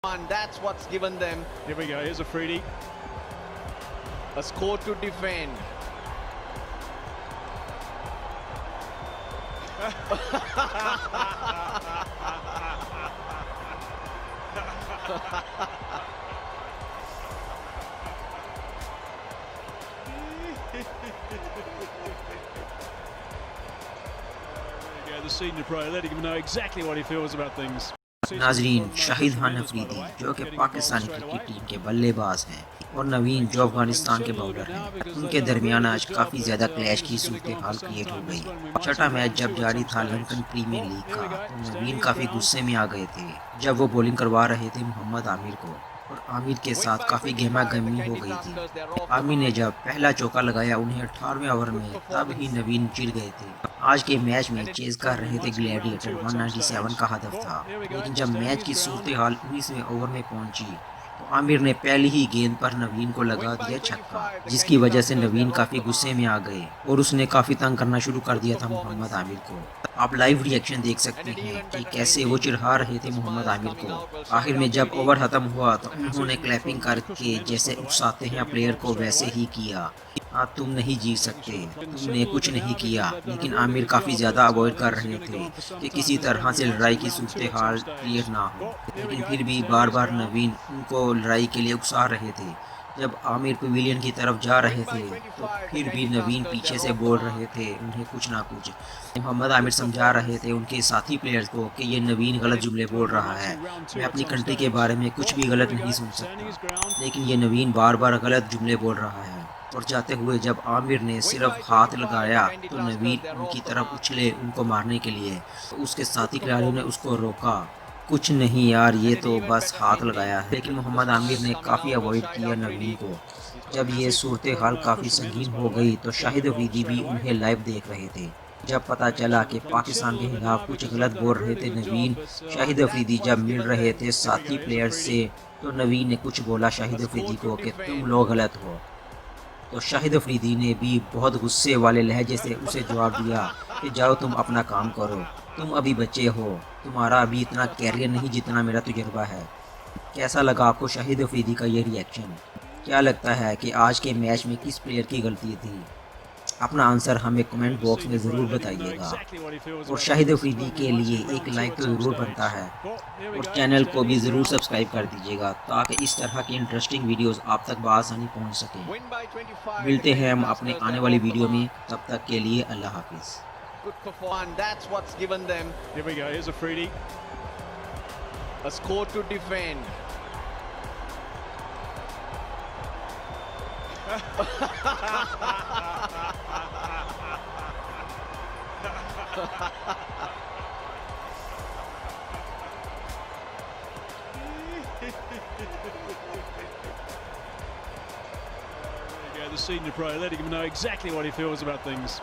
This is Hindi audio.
And that's what's given them. Here we go, here's a Freedy. A score to defend. The senior pro letting him know exactly what he feels about things. नाजरीन, शाहिद खान अफरीदी जो कि पाकिस्तानी क्रिकेट टीम के बल्लेबाज हैं और नवीन जो अफगानिस्तान के बॉलर हैं, उनके दरमियान आज काफ़ी ज़्यादा क्लैश की सूरत हाल क्रिएट हो गई। छठा मैच जब जारी था लंदन प्रीमियर लीग का, तो नवीन काफ़ी गुस्से में आ गए थे जब वो बॉलिंग करवा रहे थे मोहम्मद आमिर को, और आमिर के साथ काफ़ी गहमा गहमी हो गई थी। आमिर ने जब पहला चौका लगाया उन्हें 18वें ओवर में, तब ही नवीन चिढ़ गए थे। आज के मैच में चेज कर रहे थे ग्लैडिएटर, 197 का हदफ था, लेकिन जब मैच की सूरत हाल 19वें ओवर में पहुंची तो आमिर ने पहली ही गेंद पर नवीन को लगा दिया छक्का, जिसकी वजह से नवीन काफ़ी गुस्से में आ गए और उसने काफ़ी तंग करना शुरू कर दिया था मोहम्मद आमिर को। आप लाइव रिएक्शन देख सकते हैं कि कैसे वो चिढ़ा रहे थे मोहम्मद आमिर को। आखिर में जब ओवर खत्म हुआ तो उन्होंने क्लैपिंग करके जैसे उकसाते हैं प्लेयर को वैसे ही किया। हाँ, तुम नहीं जीत सकते, तुमने कुछ नहीं किया। लेकिन आमिर काफ़ी ज़्यादा अवॉइड कर रहे थे कि किसी तरह से लड़ाई की सूरत हाल क्लियर ना हो, लेकिन फिर भी बार बार नवीन उनको लड़ाई के लिए उकसा रहे थे। जब आमिर पवेलियन की तरफ जा रहे थे तो फिर भी नवीन पीछे से बोल रहे थे उन्हें कुछ ना कुछ। मोहम्मद आमिर समझा रहे थे उनके साथी प्लेयर्स को कि ये नवीन गलत जुमले बोल रहा है, मैं अपनी कंट्री के बारे में कुछ भी गलत नहीं सुन सकता। लेकिन ये नवीन बार बार गलत जुमले बोल रहा है। और जाते हुए जब आमिर ने सिर्फ हाथ लगाया तो नवीन उनकी तरफ उछले उनको मारने के लिए, तो उसके साथी खिलाड़ियों ने उसको रोका। कुछ नहीं यार, ये तो बस हाथ लगाया है। लेकिन मोहम्मद आमिर ने काफ़ी अवॉइड किया नवीन को। जब ये सूरत हाल काफ़ी संगीन हो गई तो शाहिद अफरीदी भी उन्हें लाइव देख रहे थे। जब पता चला कि पाकिस्तान के खिलाफ कुछ गलत बोल रहे थे नवीन, शाहिद अफरीदी जब मिल रहे थे साथी प्लेयर्स से, तो नवीन ने कुछ बोला शाहिद अफरीदी को कि तुम लोग गलत हो। तो शाहिद अफरीदी ने भी बहुत गुस्से वाले लहजे से उसे जवाब दिया कि जाओ तुम अपना काम करो, तुम अभी बच्चे हो, तुम्हारा अभी इतना कैरियर नहीं जितना मेरा तजुर्बा है। कैसा लगा आपको शाहिद अफरीदी का ये रिएक्शन? क्या लगता है कि आज के मैच में किस प्लेयर की गलती थी? अपना आंसर हमें कमेंट बॉक्स में ज़रूर बताइएगा। और शाहिद अफरीदी के लिए एक लाइक तो ज़रूर बनता है, और चैनल को भी ज़रूर सब्सक्राइब कर दीजिएगा ताकि इस तरह की इंटरेस्टिंग वीडियोस आप तक बआसानी पहुंच सकें। मिलते हैं हम अपने आने वाली वीडियो में, तब तक के लिए अल्लाह हाफिज़। Good performance. That's what's given them. Here we go, here's a Freedy. A score to defend. The senior pro letting him know exactly what he feels about things.